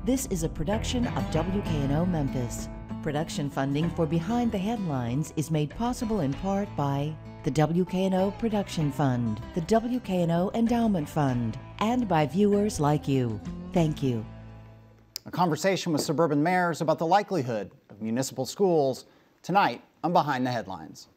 This is a production of WKNO Memphis. Production funding for Behind the Headlines is made possible in part by the WKNO Production Fund, the WKNO Endowment Fund, and by viewers like you. Thank you. A conversation with suburban mayors about the likelihood of municipal schools tonight on Behind the Headlines.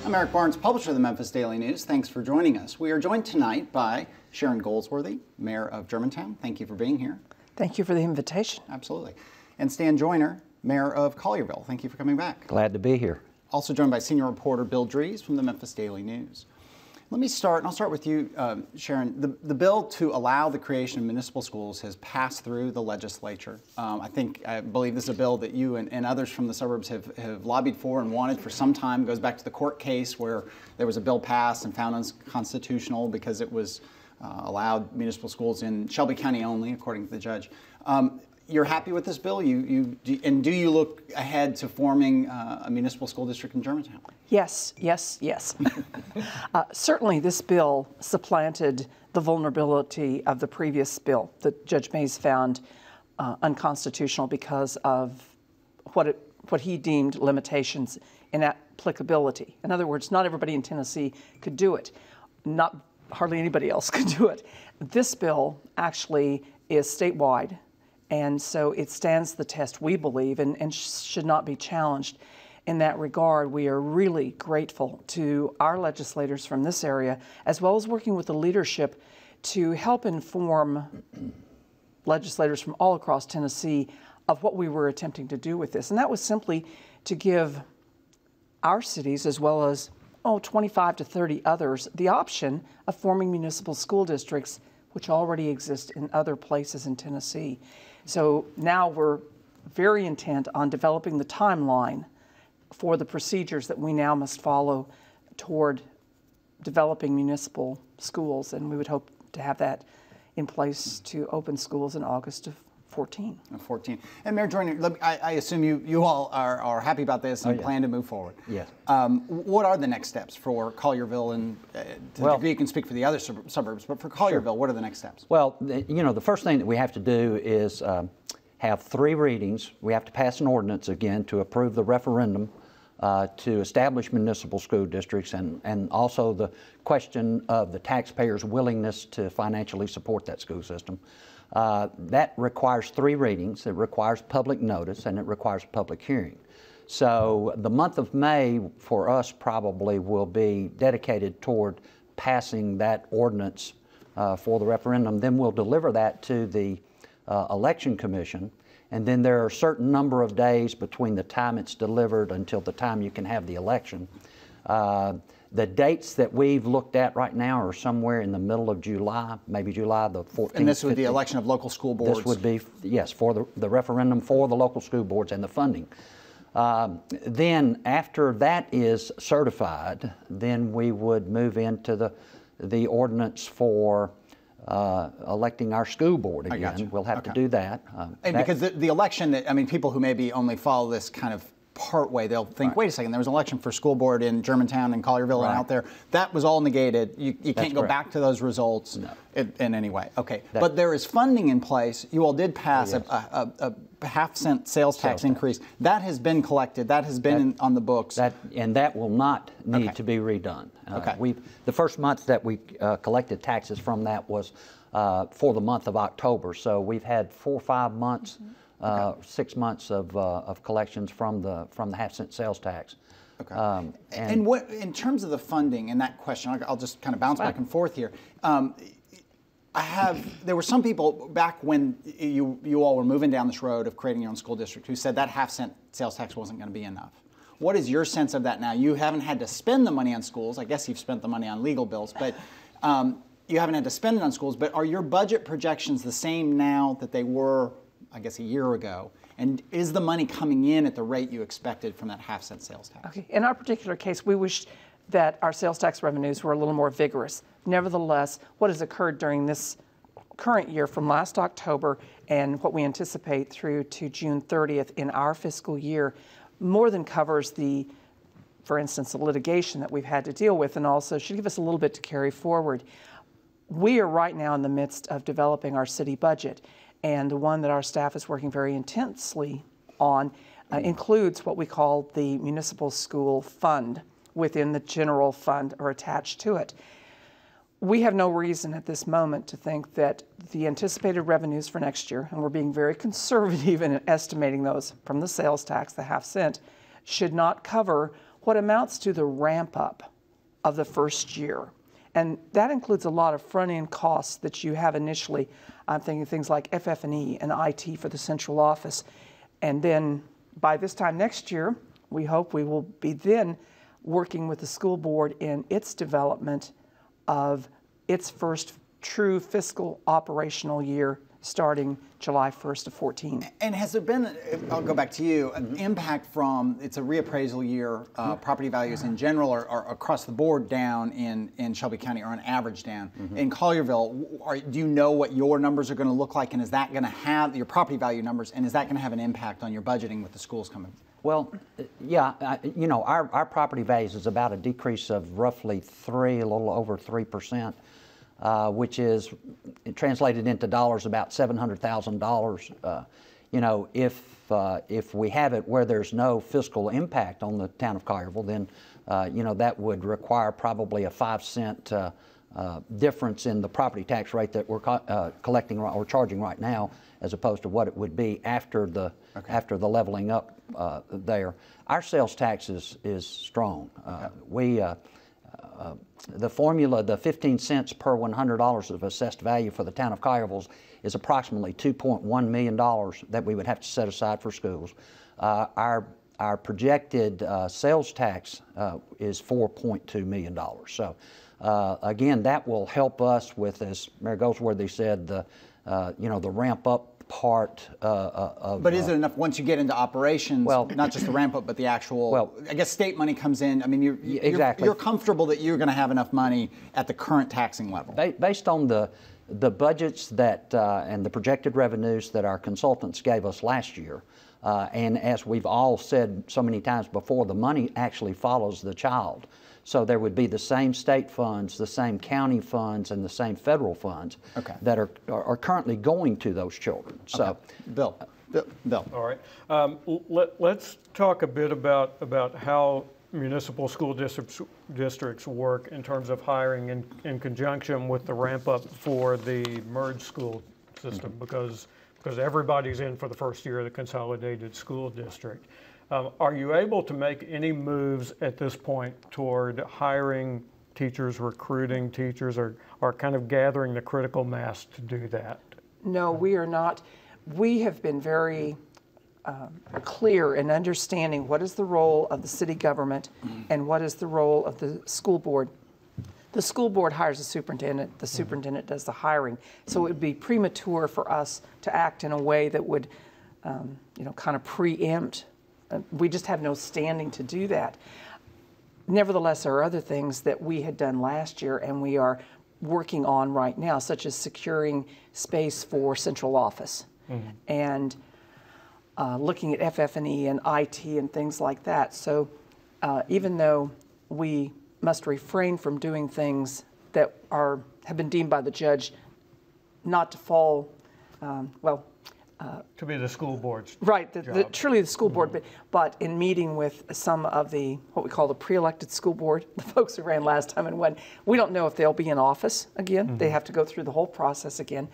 I'm Eric Barnes, publisher of the Memphis Daily News. Thanks for joining us. We are joined tonight by Sharon Goldsworthy, Mayor of Germantown. Thank you for being here. Thank you for the invitation. Absolutely. And Stan Joyner, Mayor of Collierville. Thank you for coming back. Glad to be here. Also joined by senior reporter Bill Dries from the Memphis Daily News. Let me start, and I'll start with you, Sharon. The bill to allow the creation of municipal schools has passed through the legislature. I believe this is a bill that you and others from the suburbs have lobbied for and wanted for some time. It goes back to the court case where there was a bill passed and found unconstitutional because it was allowed municipal schools in Shelby County only, according to the judge. You're happy with this bill? And do you look ahead to forming a municipal school district in Germantown? Yes, yes, yes. Certainly this bill supplanted the vulnerability of the previous bill that Judge Mays found unconstitutional because of what he deemed limitations in applicability. In other words, not everybody in Tennessee could do it. Hardly anybody else could do it. This bill actually is statewide. And so it stands the test, we believe, and should not be challenged. In that regard, we are really grateful to our legislators from this area, as well as working with the leadership to help inform legislators from all across Tennessee of what we were attempting to do with this. And that was simply to give our cities, as well as 25 to 30 others, the option of forming municipal school districts, which already exist in other places in Tennessee. So now we're very intent on developing the timeline for the procedures that we now must follow toward developing municipal schools, and we would hope to have that in place to open schools in August of 14. And Mayor Joyner, I assume you all are happy about this and plan to move forward. Yes. What are the next steps for Collierville, and to the degree you can speak for the other suburbs, but for Collierville, sure. What are the next steps? Well, the first thing that we have to do is have 3 readings. We have to pass an ordinance again to approve the referendum to establish municipal school districts, and also the question of the taxpayers' willingness to financially support that school system. That requires 3 readings. It requires public notice, and it requires public hearing. So the month of May for us probably will be dedicated toward passing that ordinance for the referendum. Then we'll deliver that to the Election Commission, and then there are a certain number of days between the time it's delivered until the time you can have the election. The dates that we've looked at right now are somewhere in the middle of July, maybe July the 14th. And this would be 15th. election of local school boards? This would be, yes, for the referendum for the local school boards and the funding. Then after that is certified, then we would move into the ordinance for electing our school board again. We'll have to do that. Because the election, people who maybe only follow this kind of part way, they'll think, wait a second, there was an election for school board in Germantown and Collierville and out there. That was all negated. You can't go back to those results in any way. Okay, but there is funding in place. You all did pass a half-cent sales tax increase. That has been collected. That has been on the books. And that will not need to be redone. The first month that we collected taxes from that was for the month of October. So we've had 4 or 5 months 6 months of collections from the half-cent sales tax. And what, in terms of the funding and that question, I'll just kind of bounce back and forth here. There were some people back when you all were moving down this road of creating your own school district who said that half-cent sales tax wasn't going to be enough. What is your sense of that now? You haven't had to spend the money on schools. I guess you've spent the money on legal bills, but you haven't had to spend it on schools. But are your budget projections the same now that they were, I guess, a year ago? And is the money coming in at the rate you expected from that half-cent sales tax? Okay. In our particular case, we wished that our sales tax revenues were a little more vigorous. Nevertheless, what has occurred during this current year from last October and what we anticipate through to June 30th in our fiscal year more than covers the, for instance, the litigation that we've had to deal with, and also should give us a little bit to carry forward. We are right now in the midst of developing our city budget, and the one that our staff is working very intensely on includes what we call the municipal school fund within the general fund or attached to it. We have no reason at this moment to think that the anticipated revenues for next year, and we're being very conservative in estimating those from the sales tax, the half cent, should not cover what amounts to the ramp up of the first year. And that includes a lot of front-end costs that you have initially. I'm thinking things like FF&E and IT for the central office. And then by this time next year, we hope we will be then working with the school board in its development of its first true fiscal operational year starting July 1st of 14. And has there been, I'll go back to you, an impact from, it's a reappraisal year, property values in general are across the board down in Shelby County, or on average down. In Collierville, do you know what your numbers are going to look like, and is that going to have, your property value numbers, and is that going to have an impact on your budgeting with the schools coming? Well, yeah, you know, our property values is about a decrease of roughly a little over 3%. Which is translated into dollars about $700,000. You know, if we have it where there's no fiscal impact on the town of Collierville, then you know, that would require probably a 5-cent difference in the property tax rate that we're collecting or charging right now, as opposed to what it would be after the leveling up there. Our sales tax is strong. The formula, the 15 cents per $100 of assessed value for the town of Collierville is approximately $2.1 million that we would have to set aside for schools. Our projected sales tax is $4.2 million. So again, that will help us with, as Mayor Goldsworthy said, the you know, the ramp up part of. But is it enough once you get into operations? Well, not just the ramp up, but the actual. Well, I guess state money comes in. I mean, you're comfortable that you're going to have enough money at the current taxing level. Based on the budgets that and the projected revenues that our consultants gave us last year, and as we've all said so many times before, the money actually follows the child. So there would be the same state funds, the same county funds, and the same federal funds that are currently going to those children. So, Bill. All right. Let's talk a bit about how municipal school districts work in terms of hiring in conjunction with the ramp up for the merged school system, because everybody's in for the first year of the consolidated school district. Are you able to make any moves at this point toward hiring teachers, recruiting teachers, or kind of gathering the critical mass to do that? No, we are not. We have been very clear in understanding what is the role of the city government and what is the role of the school board. The school board hires a superintendent, the superintendent does the hiring. So it would be premature for us to act in a way that would, you know, kind of preempt. We just have no standing to do that. Nevertheless, there are other things that we had done last year and we are working on right now, such as securing space for central office and looking at FF&E and IT and things like that. So even though we must refrain from doing things that have been deemed by the judge not to fall, to be the school board's right, truly the school board, but in meeting with some of the, what we call the pre-elected school board, the folks who ran last time and when, we don't know if they'll be in office again. They have to go through the whole process again.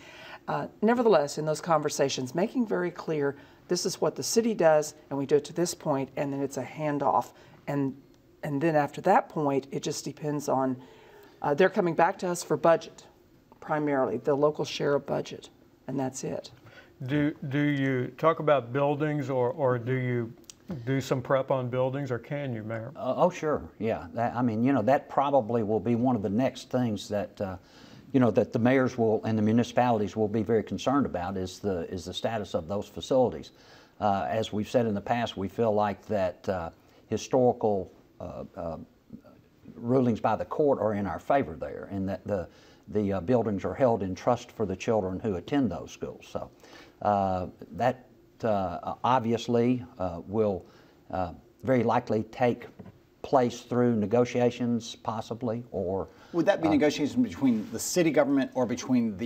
Nevertheless, in those conversations, making very clear this is what the city does and we do it to this point, and then it's a handoff. And then after that point, it just depends on, they're coming back to us for budget, primarily, the local share of budget, and that's it. Do you talk about buildings, or do you do some prep on buildings, or can you, Mayor? Oh, sure, yeah. I mean, you know, that probably will be one of the next things that, you know, that the mayors will and the municipalities will be very concerned about is the status of those facilities. As we've said in the past, we feel like that historical rulings by the court are in our favor there, and that the buildings are held in trust for the children who attend those schools. So that obviously will very likely take place through negotiations, possibly, or would that be negotiations between the city government or between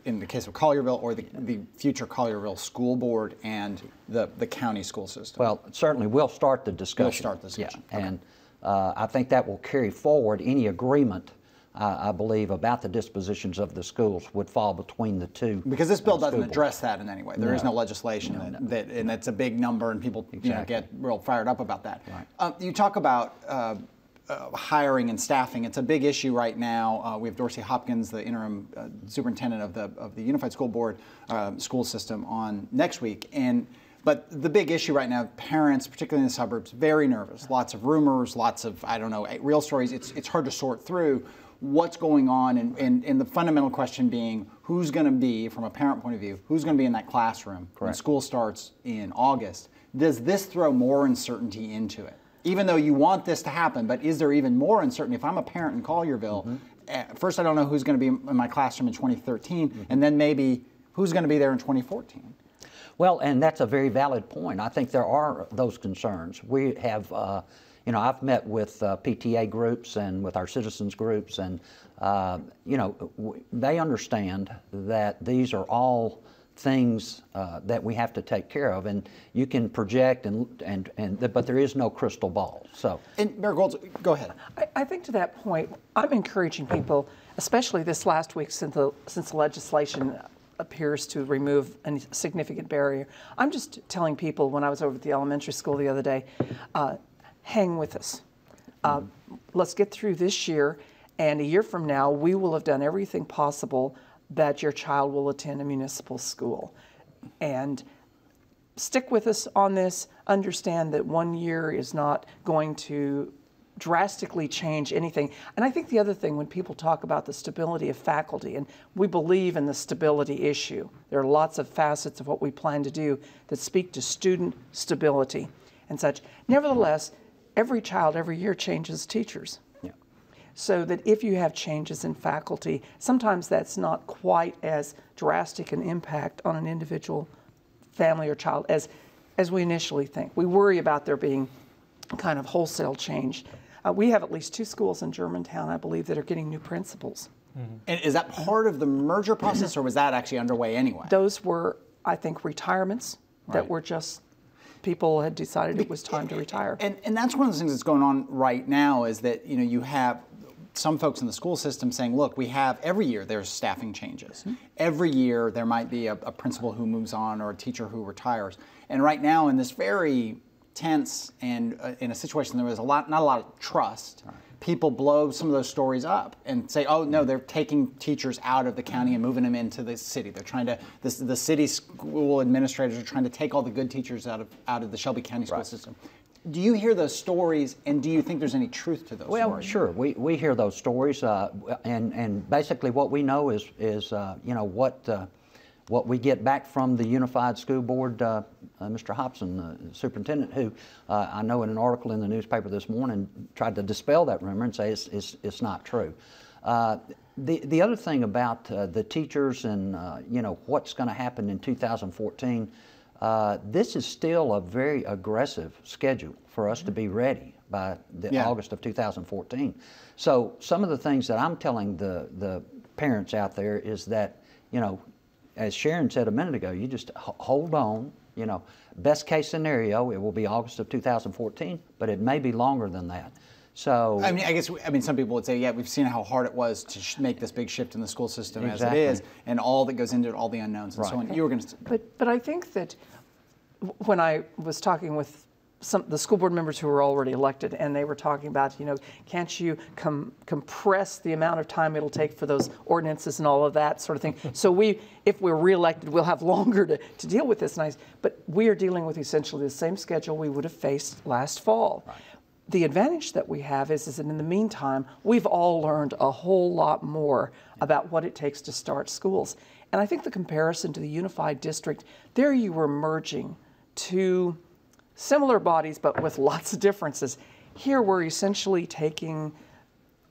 in the case of Collierville, or the future Collierville School Board and the county school system? Well, certainly we'll start the discussion. We'll start the discussion. Yeah. Okay. And I think that will carry forward. Any agreement, I believe, about the dispositions of the schools would fall between the two. Because this bill doesn't school boards. address that in any way. There is no legislation and it's a big number, and people get real fired up about that. Right. You talk about hiring and staffing. It's a big issue right now. We have Dorsey Hopkins, the interim superintendent of the Unified School Board school system, on next week. But the big issue right now, parents, particularly in the suburbs, very nervous. Lots of rumors, lots of, I don't know, real stories. It's hard to sort through what's going on, and the fundamental question being, who's going to be, from a parent point of view, who's going to be in that classroom when school starts in August? Does this throw more uncertainty into it? Even though you want this to happen, but is there even more uncertainty? If I'm a parent in Collierville, first I don't know who's going to be in my classroom in 2013, and then maybe who's going to be there in 2014. Well, and that's a very valid point. I think there are those concerns. We have, I've met with PTA groups and with our citizens groups, and, they understand that these are all things that we have to take care of, and you can project, but there is no crystal ball. So, and Mayor Golds, go ahead. I think to that point, I'm encouraging people, especially this last week since the legislation appears to remove a significant barrier. I'm just telling people, when I was over at the elementary school the other day, hang with us. Let's get through this year, and a year from now, we will have done everything possible that your child will attend a municipal school. And stick with us on this. Understand that 1 year is not going to drastically change anything. And I think the other thing, when people talk about the stability of faculty, and we believe in the stability issue, there are lots of facets of what we plan to do that speak to student stability and such. Nevertheless, every child every year changes teachers. yeah. So that if you have changes in faculty, sometimes that's not quite as drastic an impact on an individual family or child as we initially think. We worry about there being kind of wholesale change. We have at least 2 schools in Germantown, I believe, that are getting new principals. And is that part of the merger process, or was that actually underway anyway? Those were, I think, retirements that were just, people had decided it was time to retire. And that's one of the things that's going on right now, is that you have some folks in the school system saying, look, we have, every year there's staffing changes. Every year there might be a principal who moves on or a teacher who retires. And right now, in this very tense and in a situation there was not a lot of trust, people blow some of those stories up and say, oh no, they're taking teachers out of the county and moving them into the city. They're trying to, the city school administrators are trying to take all the good teachers out of the Shelby County school system. Do you hear those stories, and do you think there's any truth to those stories? Well, sure. We hear those stories, and basically what we know is what we get back from the Unified School Board, Mr. Hobson, the superintendent, who I know in an article in the newspaper this morning tried to dispel that rumor and say it's not true. The other thing about the teachers and what's going to happen in 2014, this is still a very aggressive schedule for us to be ready by August of 2014. So some of the things that I'm telling the parents out there is that, as Sharon said a minute ago, you just hold on. Best case scenario, it will be August of 2014, but it may be longer than that. So I mean, some people would say, yeah, we've seen how hard it was to make this big shift in the school system as it is, and all that goes into it, all the unknowns and so on. You were going to. But I think that when I was talking with the school board members who were already elected, and they were talking about, can't you compress the amount of time it'll take for those ordinances and all of that sort of thing. So if we're reelected, we'll have longer to deal with this. But we are dealing with essentially the same schedule we would have faced last fall. Right. The advantage that we have is that in the meantime, we've all learned a whole lot more about what it takes to start schools. And I think the comparison to the unified district, there you were merging two similar bodies, but with lots of differences. Here we're essentially taking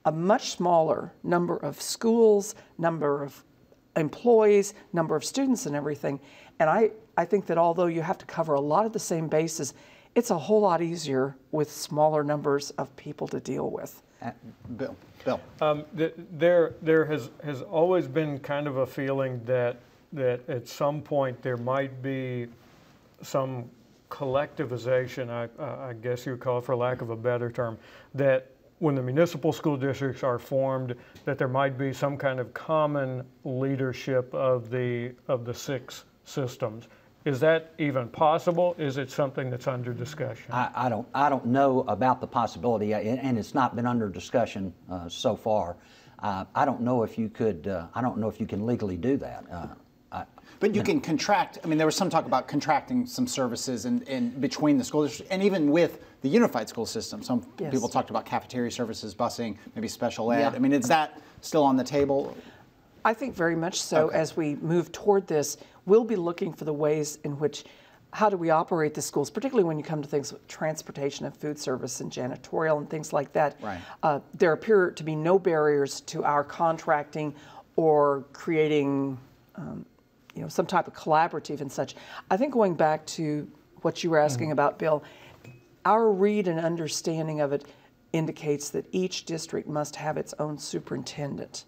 a much smaller number of schools, number of employees, number of students and everything. And I think that although you have to cover a lot of the same bases, it's a whole lot easier with smaller numbers of people to deal with. Bill. There has always been kind of a feeling that at some point there might be some collectivization, I guess you would call it for lack of a better term, that when the municipal school districts are formed, that there might be some kind of common leadership of the 6 systems. Is that even possible? Is it something that's under discussion? I don't know about the possibility, and it's not been under discussion so far. I don't know if you could. I don't know if you can legally do that. But you can contract. I mean, there was some talk about contracting some services in between the school districts, and even with the unified school system. Some people talked about cafeteria services, busing, maybe special ed. Yeah. I mean, is that still on the table? I think very much so. Okay. As we move toward this, we'll be looking for the ways in which, how do we operate the schools, particularly when you come to things like transportation and food service and janitorial and things like that. Right. There appear to be no barriers to our contracting or creating some type of collaborative and such. I think going back to what you were asking about, Bill, our read and understanding of it indicates that each district must have its own superintendent.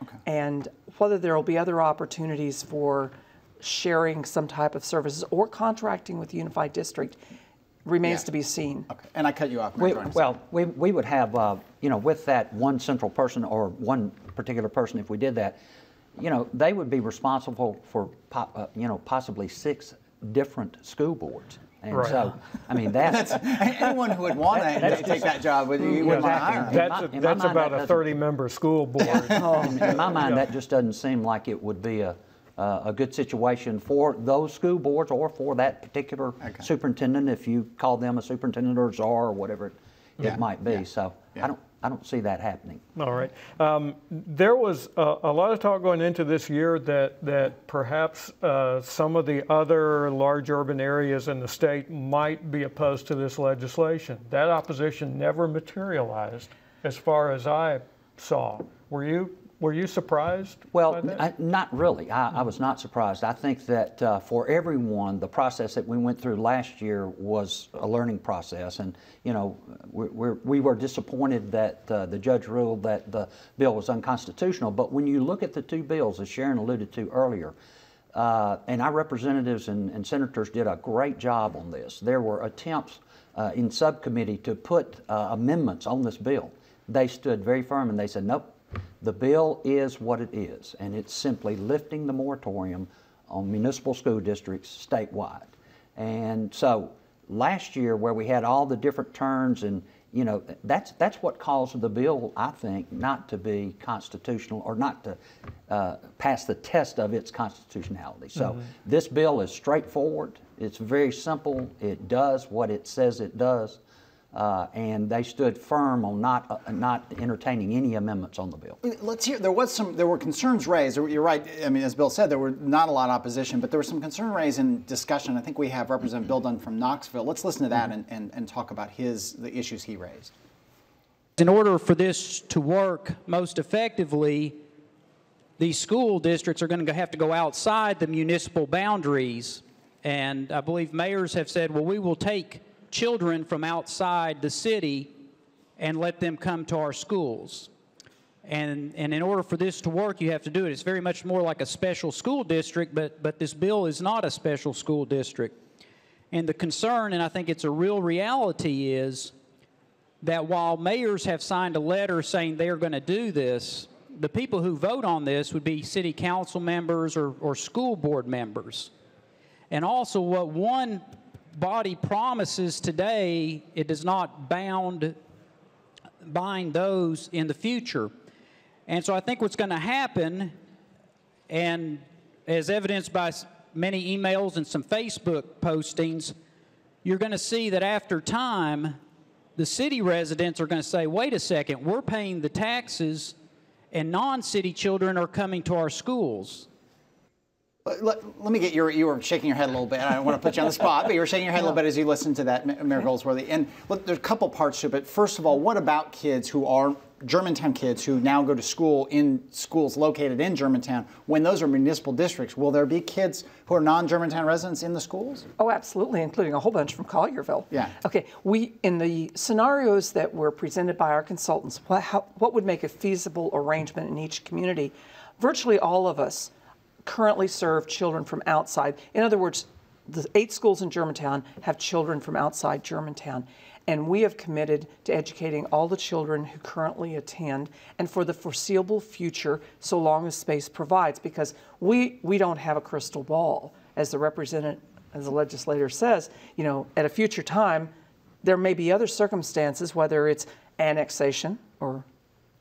Okay. And whether there will be other opportunities for sharing some type of services or contracting with the unified district remains to be seen. Okay. And I cut you off. We would have, with that one central person or one particular person, if we did that, they would be responsible for, possibly 6 different school boards. And so, I mean, that's anyone who would want to take that job would want to hire. That's about a 30-member school board. In my mind, that just doesn't seem like it would be a good situation for those school boards or for that particular superintendent, if you call them a superintendent or czar or whatever it might be. So I don't see that happening. All right. There was a lot of talk going into this year that perhaps some of the other large urban areas in the state might be opposed to this legislation. That opposition never materialized, as far as I saw. Were you surprised? Well, not really. I was not surprised. I think that for everyone, the process that we went through last year was a learning process, and we were disappointed that the judge ruled that the bill was unconstitutional. But when you look at the 2 bills, as Sharon alluded to earlier, and our representatives and senators did a great job on this. There were attempts in subcommittee to put amendments on this bill. They stood very firm and they said, nope. The bill is what it is, and it's simply lifting the moratorium on municipal school districts statewide. And so last year, where we had all the different turns, and that's what caused the bill, I think, not to be constitutional or not to pass the test of its constitutionality. So this bill is straightforward. It's very simple. It does what it says it does. And they stood firm on not entertaining any amendments on the bill. Let's hear. There were concerns raised. You're right. I mean, as Bill said, there were not a lot of opposition, but there was some concern raised in discussion. I think we have Representative Bill Dunn from Knoxville. Let's listen to that and talk about the issues he raised. In order for this to work most effectively, these school districts are going to have to go outside the municipal boundaries, and I believe mayors have said, well, we will take children from outside the city and let them come to our schools. And in order for this to work, you have to do it. It's very much more like a special school district, but this bill is not a special school district. And the concern, and I think it's a real reality, is that while mayors have signed a letter saying they're going to do this, the people who vote on this would be city council members or school board members. And also what one body promises today, it does not bind those in the future. And so I think what's going to happen, and as evidenced by many emails and some Facebook postings, you're going to see that after time, the city residents are going to say, wait a second, we're paying the taxes and non-city children are coming to our schools. Let me get you were shaking your head a little bit. I don't want to put you on the spot, but you were shaking your head a little bit as you listened to that, Mayor Goldsworthy. And look, there's a couple parts to it. But first of all, what about kids who are Germantown kids who now go to school in schools located in Germantown, when those are municipal districts, will there be kids who are non-Germantown residents in the schools? Oh, absolutely, including a whole bunch from Collierville. Yeah. Okay, in the scenarios that were presented by our consultants, what would make a feasible arrangement in each community? Virtually all of us currently serve children from outside. In other words, the 8 schools in Germantown have children from outside Germantown. And we have committed to educating all the children who currently attend and for the foreseeable future, so long as space provides, because we don't have a crystal ball. As the legislator says, at a future time, there may be other circumstances, whether it's annexation or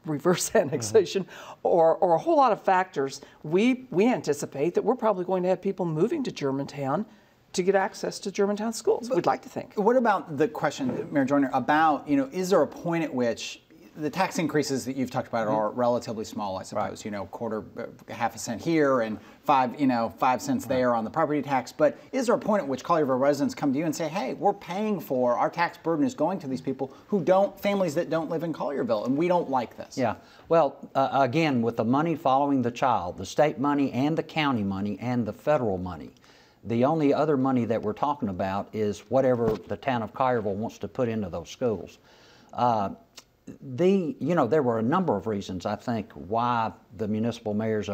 reverse annexation or a whole lot of factors. We anticipate that we're probably going to have people moving to Germantown to get access to Germantown schools. We'd like to think. What about the question, Mayor Joyner, about, is there a point at which the tax increases that you've talked about are relatively small, I suppose, quarter, half a cent here and 5 cents there on the property tax. But is there a point at which Collierville residents come to you and say, hey, we're paying for, our tax burden is going to these people families that don't live in Collierville, and we don't like this? Yeah. Well, again, with the money following the child, the state money and the county money and the federal money, the only other money that we're talking about is whatever the town of Collierville wants to put into those schools. There were a number of reasons, I think, why the municipal mayors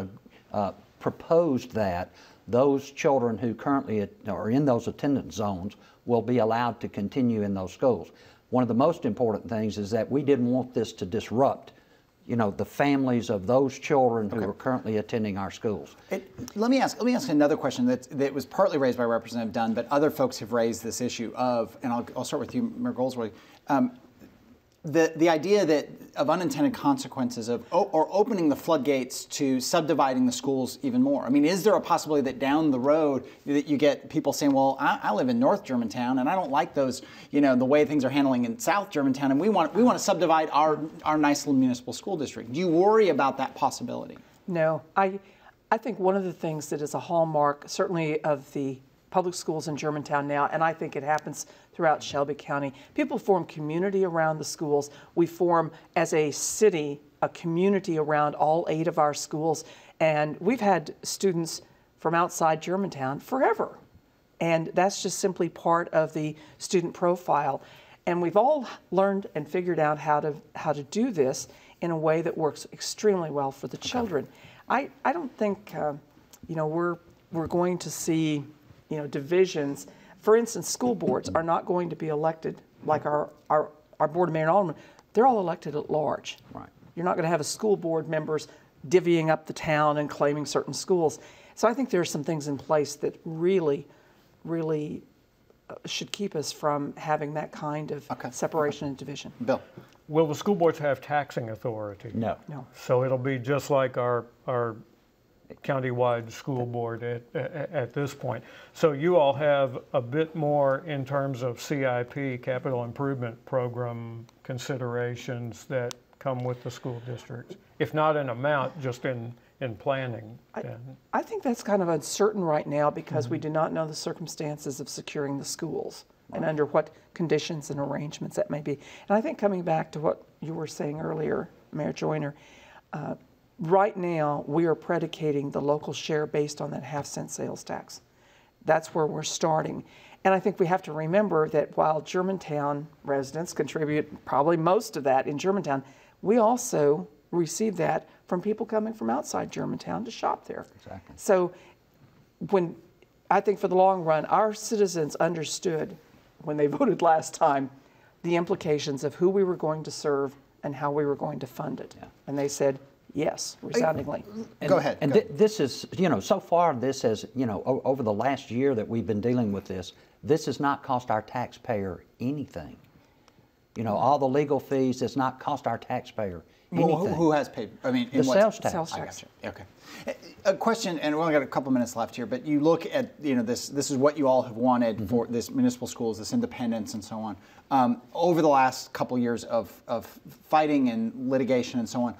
proposed that those children who currently are in those attendance zones will be allowed to continue in those schools. One of the most important things is that we didn't want this to disrupt the families of those children who are currently attending our schools. Let me ask another question that was partly raised by Representative Dunn, but other folks have raised this issue of, and I'll start with you, Mayor Goldsworthy, the idea of unintended consequences or opening the floodgates to subdividing the schools even more. I mean, is there a possibility that down the road that you get people saying, well, I live in North Germantown and I don't like those, the way things are handling in South Germantown, and we want to subdivide our nice little municipal school district. Do you worry about that possibility? No, I think one of the things that is a hallmark, certainly of the public schools in Germantown now, and I think it happens throughout Shelby County. People form community around the schools. We form, as a city, a community around all 8 of our schools. And we've had students from outside Germantown forever. And that's just simply part of the student profile. And we've all learned and figured out how to do this in a way that works extremely well for the children. I don't think, we're going to see divisions. For instance, school boards are not going to be elected like our Board of Mayor and Aldermen. They're all elected at large. Right. You're not going to have a school board members divvying up the town and claiming certain schools. So I think there are some things in place that really should keep us from having that kind of separation and division. Bill. Will the school boards have taxing authority? No. So it'll be just like our countywide school board at this point. So you all have a bit more in terms of CIP, capital improvement program considerations that come with the school districts, if not in amount, just in planning. I think that's kind of uncertain right now because we do not know the circumstances of securing the schools and under what conditions and arrangements that may be. And I think coming back to what you were saying earlier, Mayor Joyner, right now, we are predicating the local share based on that half-cent sales tax. That's where we're starting. And I think we have to remember that while Germantown residents contribute probably most of that in Germantown, we also receive that from people coming from outside Germantown to shop there. Exactly. So I think for the long run, our citizens understood when they voted last time the implications of who we were going to serve and how we were going to fund it. Yeah. And they said, yes, resoundingly. Go ahead. And this is, so far this has, over the last year that we've been dealing with this has not cost our taxpayer anything. All the legal fees, it's not cost our taxpayer anything. Well, who has paid? I mean, the sales tax. Sales tax. Okay. A question, and we only got a couple minutes left here, but you look at, this is what you all have wanted for this municipal schools, this independence and so on. Over the last couple years of fighting and litigation and so on,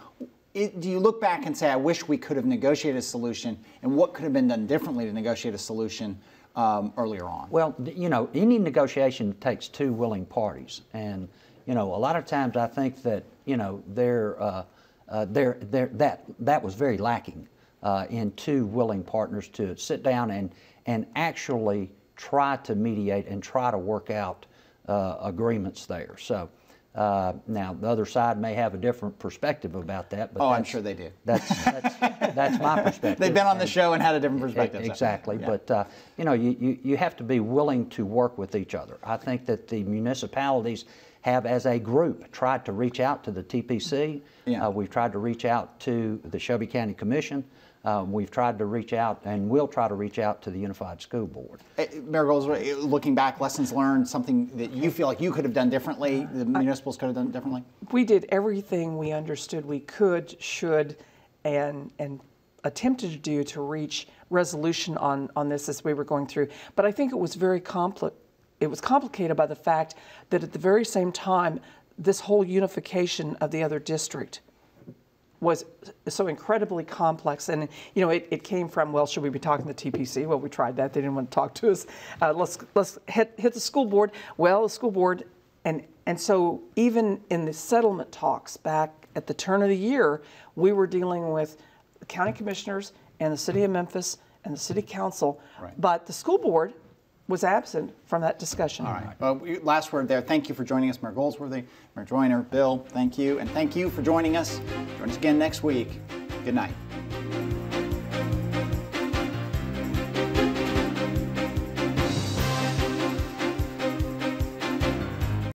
do you look back and say, I wish we could have negotiated a solution, and what could have been done differently to negotiate a solution earlier on? Well, any negotiation takes 2 willing parties. And, a lot of times I think that, you know, that was very lacking in two willing partners to sit down and actually try to mediate and try to work out agreements there. So now the other side may have a different perspective about that. But I'm sure they do. That's my perspective. They've been on the show and had a different perspective. Exactly. So, yeah. But you know, you have to be willing to work with each other. I think that the municipalities have, as a group, tried to reach out to the TPC. Yeah. We've tried to reach out to the Shelby County Commission. We've tried to reach out, and will try to reach out to the Unified School Board. Mayor Goldsworthy, looking back, lessons learned, something that you feel like you could have done differently, the municipals could have done differently? We did everything we understood we could, should, and attempted to do to reach resolution on this as we were going through. But I think it was very complicated by the fact that at the very same time, this whole unification of the other district was so incredibly complex. And, you know, it came from, well, should we be talking to the TPC? Well, we tried that. They didn't want to talk to us. Let's hit the school board. Well, the school board, and so even in the settlement talks back at the turn of the year, we were dealing with the county commissioners and the city of Memphis and the city council. Right. But the school board was absent from that discussion. All right. Well, last word there. Thank you for joining us, Mayor Goldsworthy, Mayor Joyner, Bill. Thank you, and thank you for joining us. Join us again next week. Good night.